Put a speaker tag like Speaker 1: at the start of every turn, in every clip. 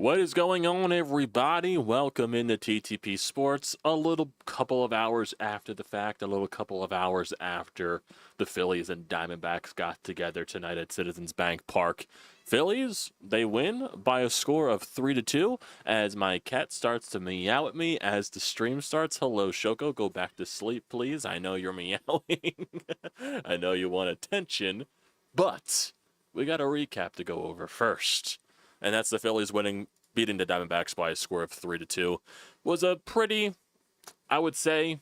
Speaker 1: What is going on, everybody? Welcome into TTP Sports. A little couple of hours after the fact, a little couple of hours after the Phillies and Diamondbacks got together tonight at Citizens Bank Park. Phillies, they win by a score of 3-2 as my cat starts to meow at me as the stream starts. Hello, Shoko. Go back to sleep, please. I know you're meowing. I know you want attention, but we got a recap to go over first. And that's the Phillies beating the Diamondbacks by a score of 3-2. Was a pretty, I would say,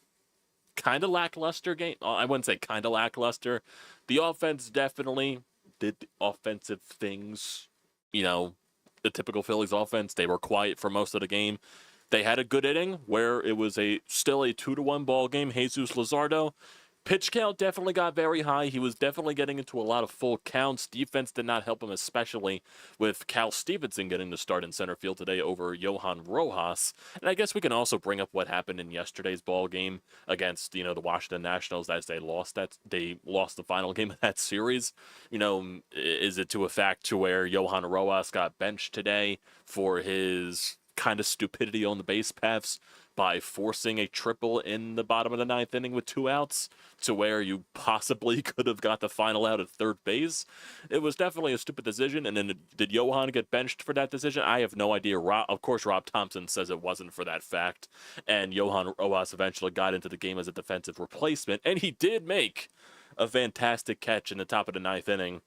Speaker 1: kind of lackluster game. I wouldn't say kind of lackluster. The offense definitely did offensive things. You know, the typical Phillies offense. They were quiet for most of the game. They had a good inning where it was still a 2-1 ball game. Jesus Luzardo. Pitch count definitely got very high. He was definitely getting into a lot of full counts. Defense did not help him, especially with Cal Stevenson getting the start in center field today over Johan Rojas. And I guess we can also bring up what happened in yesterday's ball game against, the Washington Nationals as they lost the final game of that series. Is it to a fact to where Johan Rojas got benched today for his kind of stupidity on the base paths by forcing a triple in the bottom of the ninth inning with 2 outs to where you possibly could have got the final out at third base? It was definitely a stupid decision. And then did Johan get benched for that decision? I have no idea. Of course, Rob Thompson says it wasn't for that fact. And Johan Rojas eventually got into the game as a defensive replacement. And he did make a fantastic catch in the top of the ninth inning,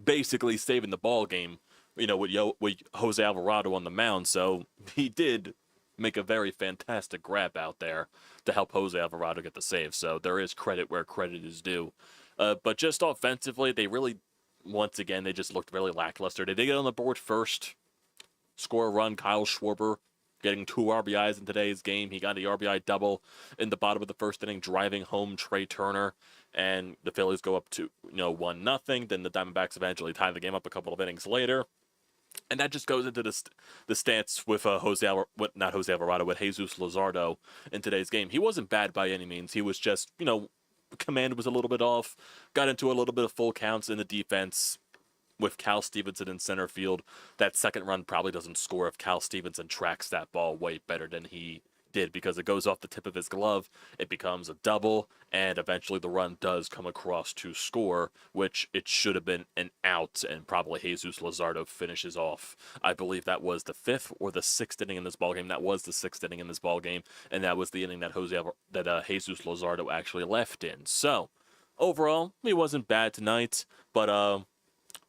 Speaker 1: basically saving the ball game, with Jose Alvarado on the mound. So he did make a very fantastic grab out there to help Jose Alvarado get the save. So there is credit where credit is due. But just offensively, once again, they just looked really lackluster. They did get on the board first, score a run. Kyle Schwarer getting 2 RBIs in today's game. He got the RBI double in the bottom of the first inning, driving home Trey Turner. And the Phillies go up to 1-0. Then the Diamondbacks eventually tie the game up a couple of innings later. And that just goes into the stance with Jesus Luzardo in today's game. He wasn't bad by any means. He was just, command was a little bit off, got into a little bit of full counts in the defense with Cal Stevenson in center field. That second run probably doesn't score if Cal Stevenson tracks that ball way better than he did, because it goes off the tip of his glove, it becomes a double, and eventually the run does come across to score, which it should have been an out, and probably Jesus Luzardo finishes off. I believe that was the 5th or the 6th inning in this ballgame. That was the 6th inning in this ballgame, and that was the inning that Jesus Luzardo actually left in. So, overall, he wasn't bad tonight, but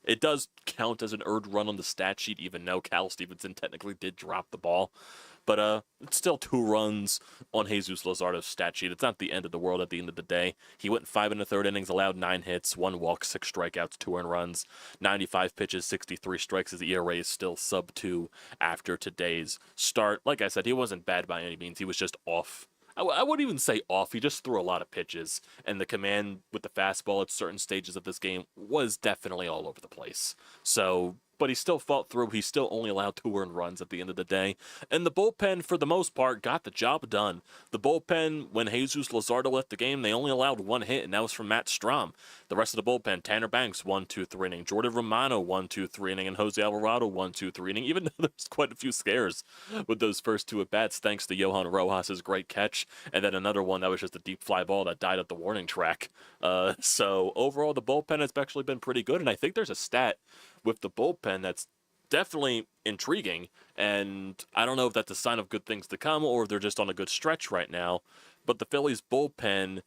Speaker 1: it does count as an earned run on the stat sheet, even though Cal Stevenson technically did drop the ball. But it's still 2 runs on Jesus Luzardo's stat sheet. It's not the end of the world at the end of the day. He went 5 1/3 innings, allowed 9 hits, 1 walk, 6 strikeouts, 2 earned runs, 95 pitches, 63 strikes. His ERA is still sub-2 after today's start. Like I said, he wasn't bad by any means. He was just off. I wouldn't even say off. He just threw a lot of pitches, and the command with the fastball at certain stages of this game was definitely all over the place. So, but he still fought through. He still only allowed 2 earned runs at the end of the day. And the bullpen, for the most part, got the job done. The bullpen, when Jesus Luzardo left the game, they only allowed 1 hit, and that was from Matt Strahm. The rest of the bullpen, Tanner Banks, 1-2-3 inning. Jordan Romano, 1-2-3 inning. And Jose Alvarado, 1-2-3 inning. Even though there's quite a few scares with those first 2 at-bats, thanks to Johan Rojas' great catch. And then another one that was just a deep fly ball that died at the warning track. So overall, the bullpen has actually been pretty good. And I think there's a stat with the bullpen that's definitely intriguing, and I don't know if that's a sign of good things to come or if they're just on a good stretch right now, but the Phillies bullpen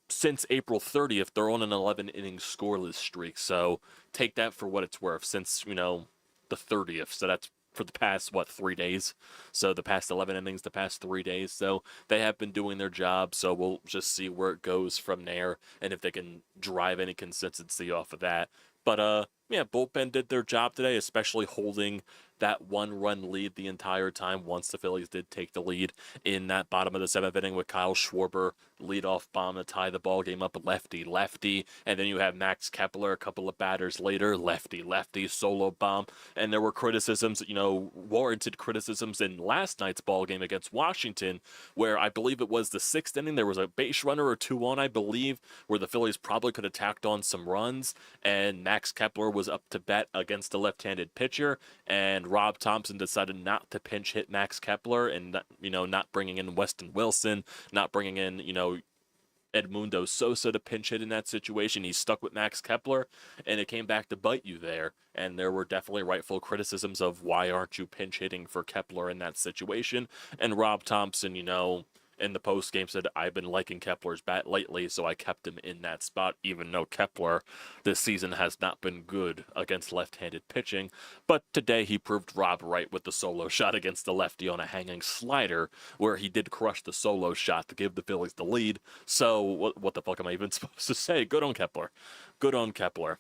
Speaker 1: since April 30th, they're on an 11-inning scoreless streak, so take that for what it's worth, since, the 30th, so that's for the past, 3 days, so the past 11 innings, the past 3 days, so they have been doing their job, so we'll just see where it goes from there, and if they can drive any consistency off of that. But, bullpen did their job today, especially holding that 1-run lead the entire time once the Phillies did take the lead in that bottom of the 7th inning with Kyle Schwarer, leadoff bomb to tie the ball game up, lefty, and then you have Max Kepler a couple of batters later, lefty, solo bomb, and there were criticisms, warranted criticisms in last night's ball game against Washington, where I believe it was the 6th inning, there was a base runner or 2 on, I believe, where the Phillies probably could have tacked on some runs, and Max Kepler was up to bat against a left-handed pitcher, and and Rob Thompson decided not to pinch hit Max Kepler and, not bringing in Weston Wilson, not bringing in, Edmundo Sosa to pinch hit in that situation. He stuck with Max Kepler, and it came back to bite you there. And there were definitely rightful criticisms of why aren't you pinch hitting for Kepler in that situation. And Rob Thompson, in the post game said, I've been liking Kepler's bat lately, so I kept him in that spot, even though Kepler this season has not been good against left-handed pitching. But today he proved Rob right with the solo shot against the lefty on a hanging slider, where he did crush the solo shot to give the Phillies the lead. So what the fuck am I even supposed to say? Good on Kepler. Good on Kepler.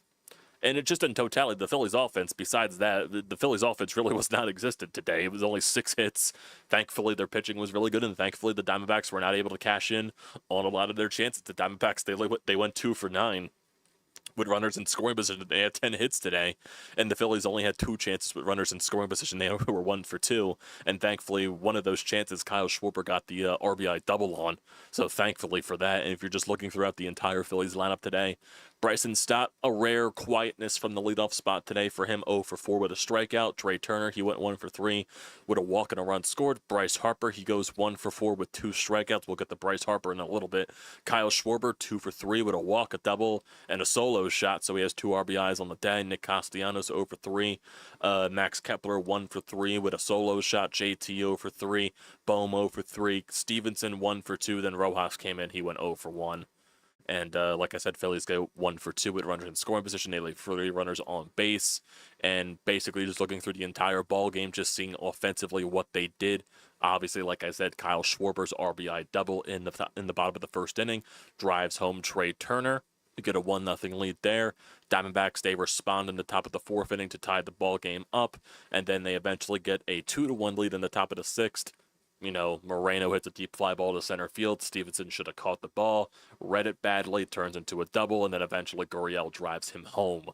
Speaker 1: And it just in totality, the Phillies offense, besides that, the Phillies offense really was not existent today. It was only 6 hits. Thankfully, their pitching was really good, and thankfully the Diamondbacks were not able to cash in on a lot of their chances. The Diamondbacks, they went 2 for 9 with runners in scoring position. They had 10 hits today, and the Phillies only had 2 chances with runners in scoring position. They were 1 for 2, and thankfully one of those chances, Kyle Schwarber got the RBI double on. So thankfully for that. And if you're just looking throughout the entire Phillies lineup today, Bryson Stott, a rare quietness from the leadoff spot today for him, 0 for 4 with a strikeout. Trey Turner, he went 1 for 3 with a walk and a run scored. Bryce Harper, he goes 1 for 4 with 2 strikeouts. We'll get to Bryce Harper in a little bit. Kyle Schwarber, 2 for 3 with a walk, a double, and a solo shot, so he has 2 RBIs on the day. Nick Castellanos, 0 for 3. Max Kepler, 1 for 3 with a solo shot. JT, 0 for 3. Bohm, 0 for 3. Stevenson, 1 for 2. Then Rojas came in, he went 0 for 1. And like I said, Phillies go 1 for 2 with runners in scoring position. They leave 3 runners on base. And basically just looking through the entire ball game, just seeing offensively what they did. Obviously, like I said, Kyle Schwarber's RBI double in the bottom of the first inning drives home Trey Turner. You get a 1-0 lead there. Diamondbacks, they respond in the top of the 4th inning to tie the ball game up. And then they eventually get a 2-1 lead in the top of the 6th. Moreno hits a deep fly ball to center field. Stevenson should have caught the ball, read it badly, turns into a double, and then eventually Gurriel drives him home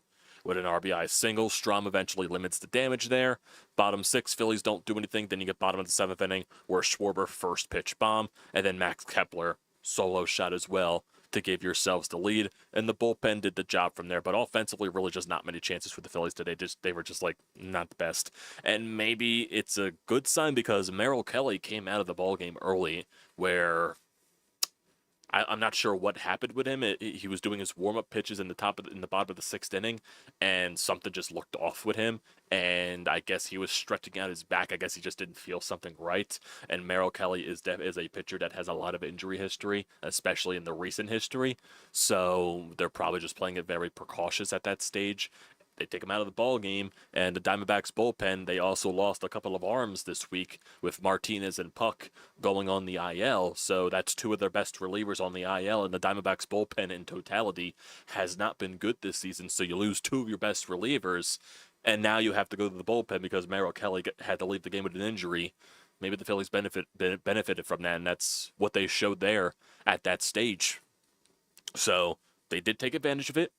Speaker 1: with an RBI single. Strom eventually limits the damage there. Bottom 6, Phillies don't do anything. Then you get bottom of the 7th inning where Schwarber first pitch bomb, and then Max Kepler solo shot as well to give yourselves the lead, and the bullpen did the job from there. But offensively, really just not many chances for the Phillies today. They were just like not the best. And maybe it's a good sign because Merrill Kelly came out of the ball game early, where I'm not sure what happened with him. He was doing his warm-up pitches in the bottom of the 6th inning, and something just looked off with him. And I guess he was stretching out his back. I guess he just didn't feel something right. And Merrill Kelly is a pitcher that has a lot of injury history, especially in the recent history. So they're probably just playing it very precautious at that stage. They take him out of the ball game, and the Diamondbacks bullpen, they also lost a couple of arms this week with Martinez and Puck going on the IL. So that's 2 of their best relievers on the IL, and the Diamondbacks bullpen in totality has not been good this season. So you lose 2 of your best relievers, and now you have to go to the bullpen because Merrill Kelly had to leave the game with an injury. Maybe the Phillies benefited from that, and that's what they showed there at that stage. So they did take advantage of it.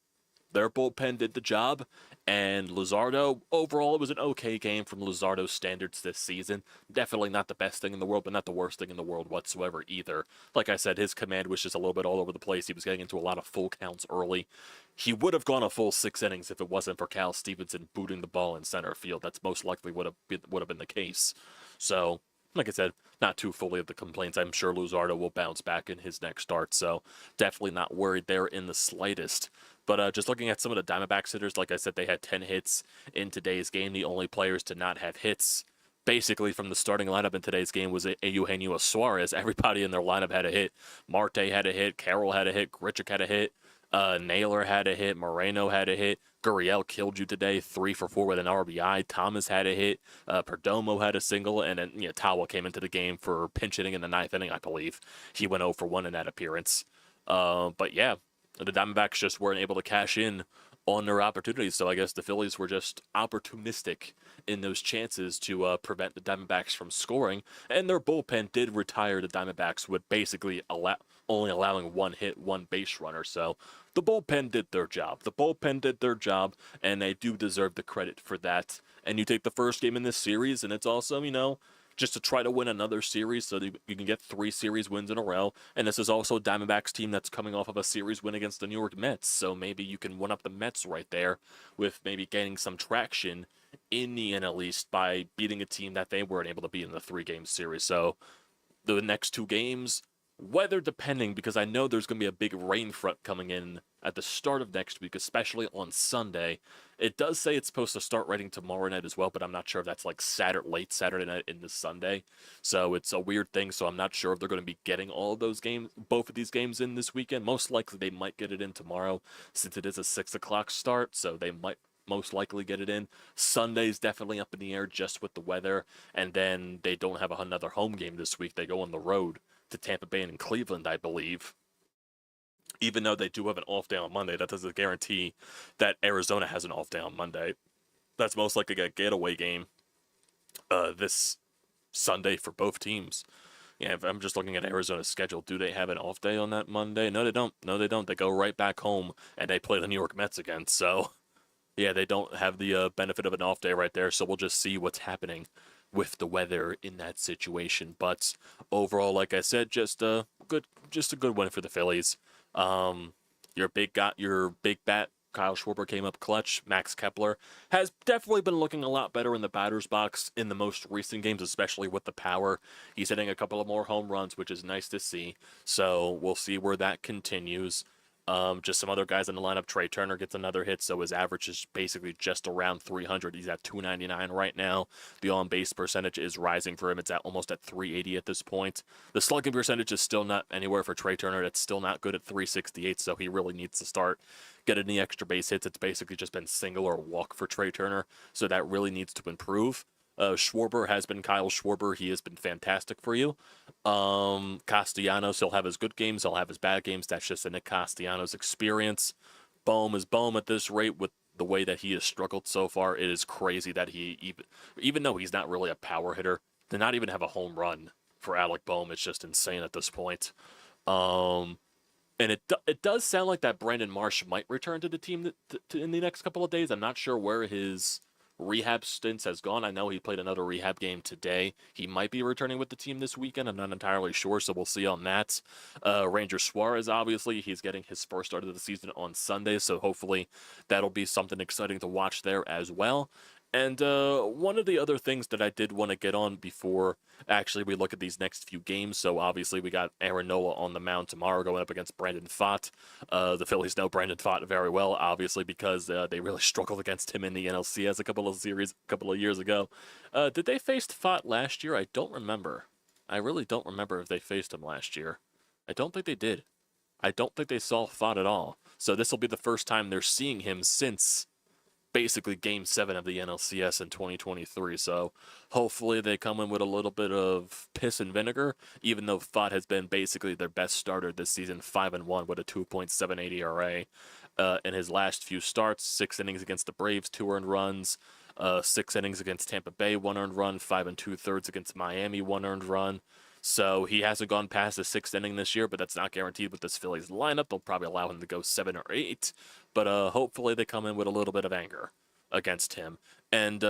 Speaker 1: Their bullpen did the job, and Luzardo, overall, it was an okay game from Luzardo's standards this season. Definitely not the best thing in the world, but not the worst thing in the world whatsoever either. Like I said, his command was just a little bit all over the place. He was getting into a lot of full counts early. He would have gone a full 6 innings if it wasn't for Cal Stevenson booting the ball in center field. That's most likely would have been the case. So, like I said, not too fully of the complaints. I'm sure Luzardo will bounce back in his next start, so definitely not worried there in the slightest. But just looking at some of the Diamondbacks hitters, like I said, they had 10 hits in today's game. The only players to not have hits, basically from the starting lineup in today's game, was Eugenio Suarez. Everybody in their lineup had a hit. Marte had a hit. Carroll had a hit. Grichuk had a hit. Naylor had a hit. Moreno had a hit. Gurriel killed you today, 3 for 4 with an RBI. Thomas had a hit. Perdomo had a single, and then Tawa came into the game for pinch hitting in the 9th inning, I believe. He went 0 for 1 in that appearance. But yeah, the Diamondbacks just weren't able to cash in on their opportunities. So I guess the Phillies were just opportunistic in those chances to prevent the Diamondbacks from scoring. And their bullpen did retire the Diamondbacks with basically only allowing 1 hit, 1 base runner. So the bullpen did their job. The bullpen did their job, and they do deserve the credit for that. And you take the first game in this series, and it's also, just to try to win another series so that you can get 3 series wins in a row. And this is also Diamondbacks team that's coming off of a series win against the New York Mets. So maybe you can one up the Mets right there with maybe gaining some traction in the NL East by beating a team that they weren't able to beat in the 3-game series. So the next 2 games, weather depending, because I know there's going to be a big rain front coming in at the start of next week, especially on Sunday. It does say it's supposed to start raining tomorrow night as well, but I'm not sure if that's like late Saturday night into Sunday. So it's a weird thing. So I'm not sure if they're going to be getting all of those games, both of these games in this weekend. Most likely they might get it in tomorrow since it is a 6 o'clock start. So they might most likely get it in. Sunday's definitely up in the air just with the weather. And then they don't have another home game this week. They go on the road to Tampa Bay and Cleveland, I believe. Even though they do have an off day on Monday, that doesn't guarantee that Arizona has an off day on Monday. That's most likely a getaway game this Sunday for both teams. Yeah, if I'm just looking at Arizona's schedule, do they have an off day on that Monday? No, they don't. No, they don't. They go right back home, and they play the New York Mets again. So, yeah, they don't have the benefit of an off day right there. So we'll just see what's happening with the weather in that situation. But overall, like I said, just a good win for the Phillies. Your big bat Kyle Schwarber came up clutch. Max Kepler has definitely been looking a lot better in the batter's box in the most recent games, especially with the power. He's hitting a couple of more home runs, which is nice to see. So we'll see where that continues. Just some other guys in the lineup. Trey Turner gets another hit, so his average is basically just around 300. He's at 299 right now. The on-base percentage is rising for him. It's almost at 380 at this point. The slugging percentage is still not anywhere for Trey Turner. It's still not good at 368, so he really needs to start getting the extra base hits. It's basically just been single or walk for Trey Turner, so that really needs to improve. Schwarber has been Kyle Schwarber. He has been fantastic for you. Castellanos, he'll have his good games, he'll have his bad games. That's just a Nick Castellanos experience. Bohm is Bohm at this rate with the way that he has struggled so far. It is crazy that he, even though he's not really a power hitter, to not even have a home run for Alec Bohm, it's just insane at this point. And it does sound like that Brandon Marsh might return to the team in the next couple of days. I'm not sure where his rehab stints has gone. I know he played another rehab game today. He might be returning with the team this weekend. I'm not entirely sure, so we'll see on that. Ranger Schwarer, obviously, he's getting his first start of the season on Sunday, so hopefully that'll be something exciting to watch there as well. And one of the other things that I did want to get on before actually we look at these next few games, so obviously we got Aaron Nola on the mound tomorrow going up against Brandon Pfaadt. The Phillies know Brandon Pfaadt very well, obviously, because they really struggled against him in the NLCS a couple of years ago. Did they face Pfaadt last year? I don't remember. I really don't remember if they faced him last year. I don't think they did. I don't think they saw Pfaadt at all. So this will be the first time they're seeing him since basically Game 7 of the NLCS in 2023. So hopefully they come in with a little bit of piss and vinegar, even though Pfaadt has been basically their best starter this season, 5-1 with a 2.78 ERA. In his last few starts, 6 innings against the Braves, 2 earned runs, 6 innings against Tampa Bay, 1 earned run, 5 2/3 against Miami, 1 earned run. So he hasn't gone past the 6th inning this year, but that's not guaranteed with this Phillies lineup. They'll probably allow him to go 7 or 8, but hopefully they come in with a little bit of anger against him. And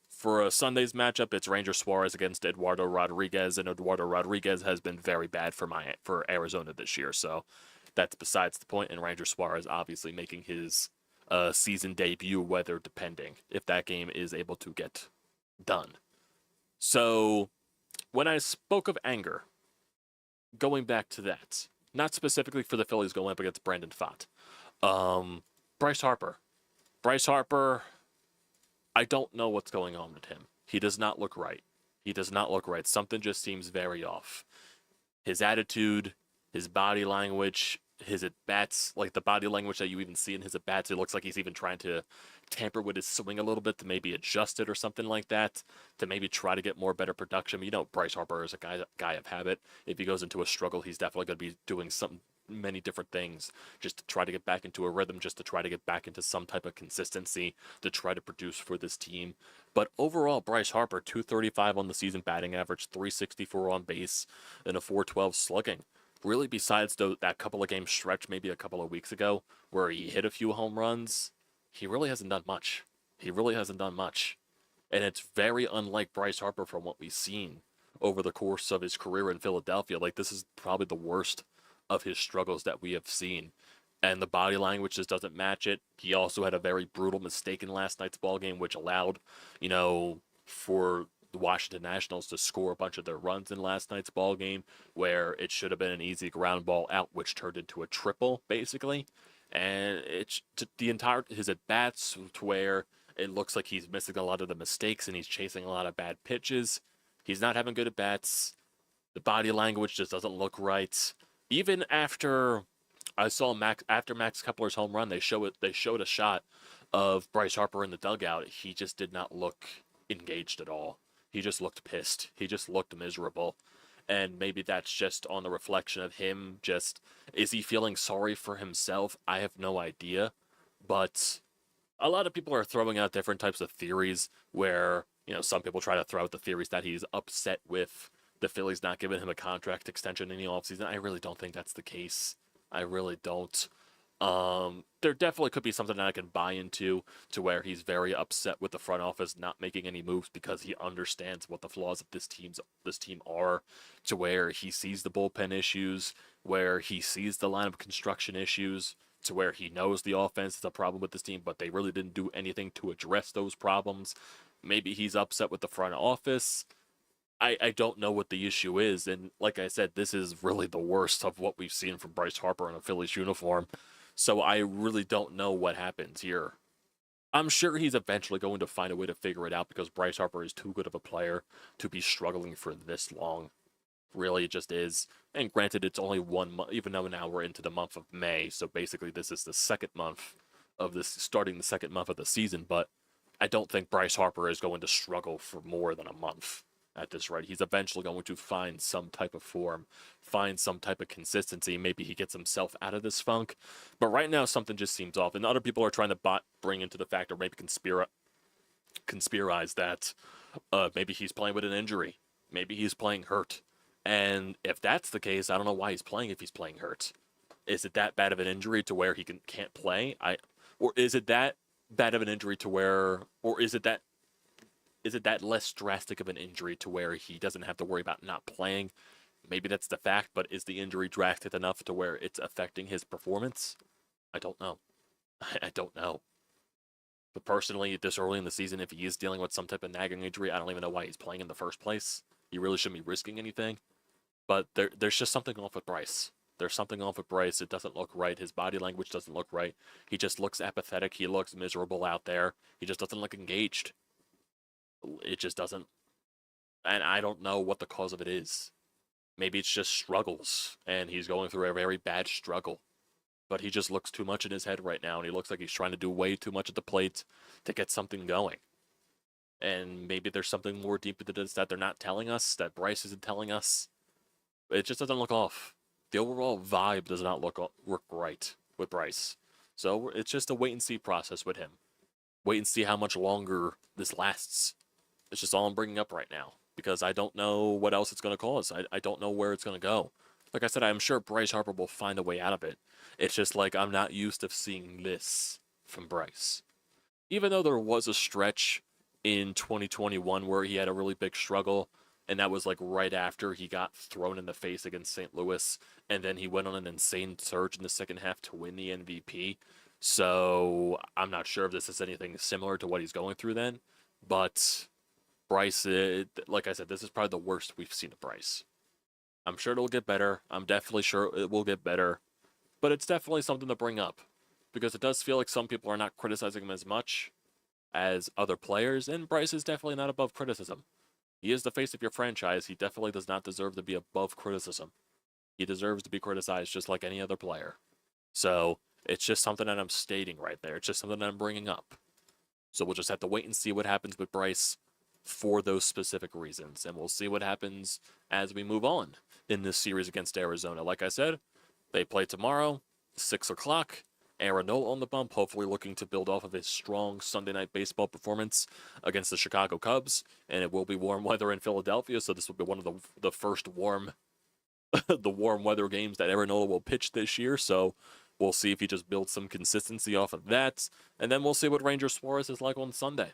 Speaker 1: for Sunday's matchup, it's Ranger Suarez against Eduardo Rodriguez, and Eduardo Rodriguez has been very bad for Arizona this year. So that's besides the point. And Ranger Suarez obviously making his season debut, weather depending, if that game is able to get done. So when I spoke of anger, going back to that, not specifically for the Phillies going up against Brandon Pfaadt, Bryce Harper. Bryce Harper, I don't know what's going on with him. He does not look right. He does not look right. Something just seems very off. His attitude, his body language, his at-bats, like the body language that you even see in his at-bats, it looks like he's even trying to tamper with his swing a little bit to maybe adjust it or something like that, to maybe try to get more better production. You know, Bryce Harper is a guy of habit. If he goes into a struggle, he's definitely going to be doing many different things just to try to get back into a rhythm, just to try to get back into some type of consistency to try to produce for this team. But overall, Bryce Harper, 235 on the season batting average, 364 on base, and a 412 slugging. Really, besides that couple of game stretch maybe a couple of weeks ago where he hit a few home runs, he really hasn't done much. He really hasn't done much. And it's very unlike Bryce Harper from what we've seen over the course of his career in Philadelphia. Like, this is probably the worst of his struggles that we have seen. And the body language just doesn't match it. He also had a very brutal mistake in last night's ball game, which allowed, for the Washington Nationals to score a bunch of their runs in last night's ball game, where it should have been an easy ground ball out, which turned into a triple, basically. And it's the entire his at bats to where it looks like he's missing a lot of the mistakes and he's chasing a lot of bad pitches. He's not having good at bats. The body language just doesn't look right. Even after I saw Max Kepler's home run, they showed a shot of Bryce Harper in the dugout. He just did not look engaged at all. He just looked pissed. He just looked miserable. And maybe that's just on the reflection of him. Just, is he feeling sorry for himself? I have no idea. But a lot of people are throwing out different types of theories where, some people try to throw out the theories that he's upset with the Phillies not giving him a contract extension in the offseason. I really don't think that's the case. I really don't. There definitely could be something that I can buy into, to where he's very upset with the front office not making any moves because he understands what the flaws of this team are, to where he sees the bullpen issues, where he sees the lineup construction issues, to where he knows the offense is a problem with this team, but they really didn't do anything to address those problems. Maybe he's upset with the front office. I don't know what the issue is, and like I said, this is really the worst of what we've seen from Bryce Harper in a Phillies uniform, so I really don't know what happens here. I'm sure he's eventually going to find a way to figure it out because Bryce Harper is too good of a player to be struggling for this long. Really, it just is. And granted, it's only 1 month, even though now we're into the month of May, so basically this is the second month of this, starting the second month of the season, but I don't think Bryce Harper is going to struggle for more than a month at this rate. He's eventually going to find some type of form, find some type of consistency. Maybe he gets himself out of this funk. But right now, something just seems off. And other people are trying to bring into the fact, or maybe conspirize that maybe he's playing with an injury. Maybe he's playing hurt. And if that's the case, I don't know why he's playing if he's playing hurt. Is it that bad of an injury to where he can't play? Or is it that bad of an injury to where, or is it that less drastic of an injury to where he doesn't have to worry about not playing? Maybe that's the fact, but is the injury drastic enough to where it's affecting his performance? I don't know. I don't know. But personally, this early in the season, if he is dealing with some type of nagging injury, I don't even know why he's playing in the first place. He really shouldn't be risking anything. But there's just something off with Bryce. There's something off with Bryce. It doesn't look right. His body language doesn't look right. He just looks apathetic. He looks miserable out there. He just doesn't look engaged. It just doesn't. And I don't know what the cause of it is. Maybe it's just struggles, and he's going through a very bad struggle. But he just looks too much in his head right now, and he looks like he's trying to do way too much at the plate to get something going. And maybe there's something more deep into this that they're not telling us, that Bryce isn't telling us. It just doesn't look off. The overall vibe does not work right with Bryce. So it's just a wait-and-see process with him. Wait and see how much longer this lasts. It's just all I'm bringing up right now, because I don't know what else it's going to cause. I don't know where it's going to go. Like I said, I'm sure Bryce Harper will find a way out of it. It's just like I'm not used to seeing this from Bryce. Even though there was a stretch in 2021 where he had a really big struggle, and that was like right after he got thrown in the face against St. Louis, and then he went on an insane surge in the second half to win the MVP. So I'm not sure if this is anything similar to what he's going through then, but Bryce, like I said, this is probably the worst we've seen of Bryce. I'm sure it'll get better. I'm definitely sure it will get better, but it's definitely something to bring up because it does feel like some people are not criticizing him as much as other players, and Bryce is definitely not above criticism. He is the face of your franchise. He definitely does not deserve to be above criticism. He deserves to be criticized just like any other player. So it's just something that I'm stating right there. It's just something that I'm bringing up. So we'll just have to wait and see what happens with Bryce for those specific reasons. And we'll see what happens as we move on in this series against Arizona. Like I said, they play tomorrow, 6 o'clock. Aaron Nola on the bump, hopefully looking to build off of his strong Sunday Night Baseball performance against the Chicago Cubs. And it will be warm weather in Philadelphia, so this will be one of the first warm the warm weather games that Aaron Nola will pitch this year. So we'll see if he just builds some consistency off of that. And then we'll see what Ranger Suarez is like on Sunday.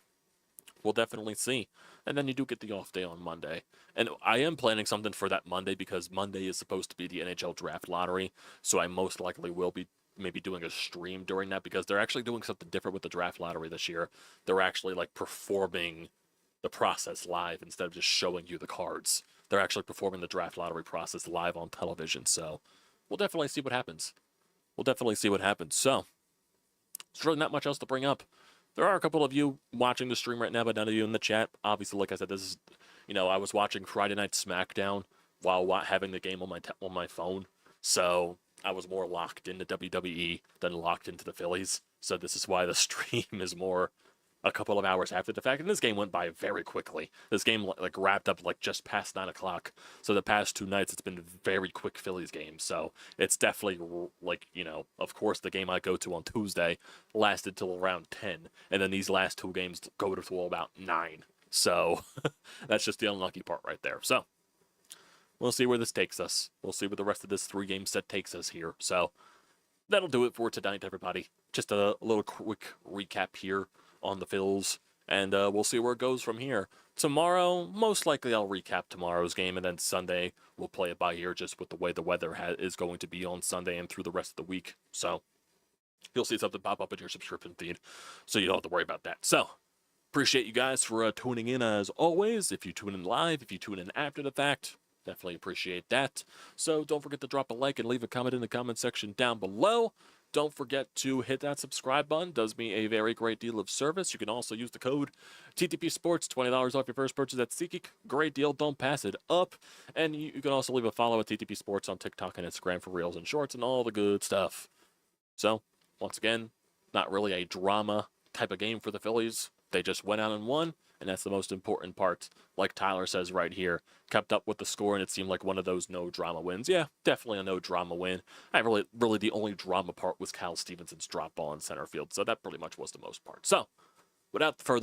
Speaker 1: we'll definitely see. And then you do get the off day on Monday. And I am planning something for that Monday because Monday is supposed to be the NHL draft lottery. So I most likely will be maybe doing a stream during that because they're actually doing something different with the draft lottery this year. They're actually like performing the process live instead of just showing you the cards. They're actually performing the draft lottery process live on television. So we'll definitely see what happens. We'll definitely see what happens. So there's really not much else to bring up. There are a couple of you watching the stream right now, but none of you in the chat. Obviously, like I said, this is, I was watching Friday Night SmackDown while having the game on my phone. So I was more locked into WWE than locked into the Phillies. So this is why the stream is more a couple of hours after the fact. And this game went by very quickly. This game like wrapped up like just past 9 o'clock. So the past 2 nights, it's been very quick Phillies games. So it's definitely like, of course the game I go to on Tuesday lasted till around 10. And then these last 2 games go to about 9. So that's just the unlucky part right there. So we'll see where this takes us. We'll see where the rest of this 3-game set takes us here. So that'll do it for tonight, everybody. Just a little quick recap here on the Phils, and we'll see where it goes from here. Tomorrow, most likely I'll recap tomorrow's game, and then Sunday we'll play it by ear just with the way the weather is going to be on Sunday and through the rest of the week. So you'll see something pop up in your subscription feed, so you don't have to worry about that. So appreciate you guys for tuning in as always. If you tune in live, if you tune in after the fact, definitely appreciate that. So don't forget to drop a like and leave a comment in the comment section down below. Don't forget to hit that subscribe button. Does me a very great deal of service. You can also use the code TTPSPORTS, $20 off your first purchase at SEATGEEK. Great deal. Don't pass it up. And you can also leave a follow at TTP Sports on TikTok and Instagram for reels and shorts and all the good stuff. So, once again, not really a drama type of game for the Phillies. They just went out and won, and that's the most important part. Like Tyler says right here, kept up with the score, and it seemed like one of those no-drama wins. Yeah, definitely a no-drama win. Really, the only drama part was Cal Stevenson's drop ball in center field, so that pretty much was the most part. So, without further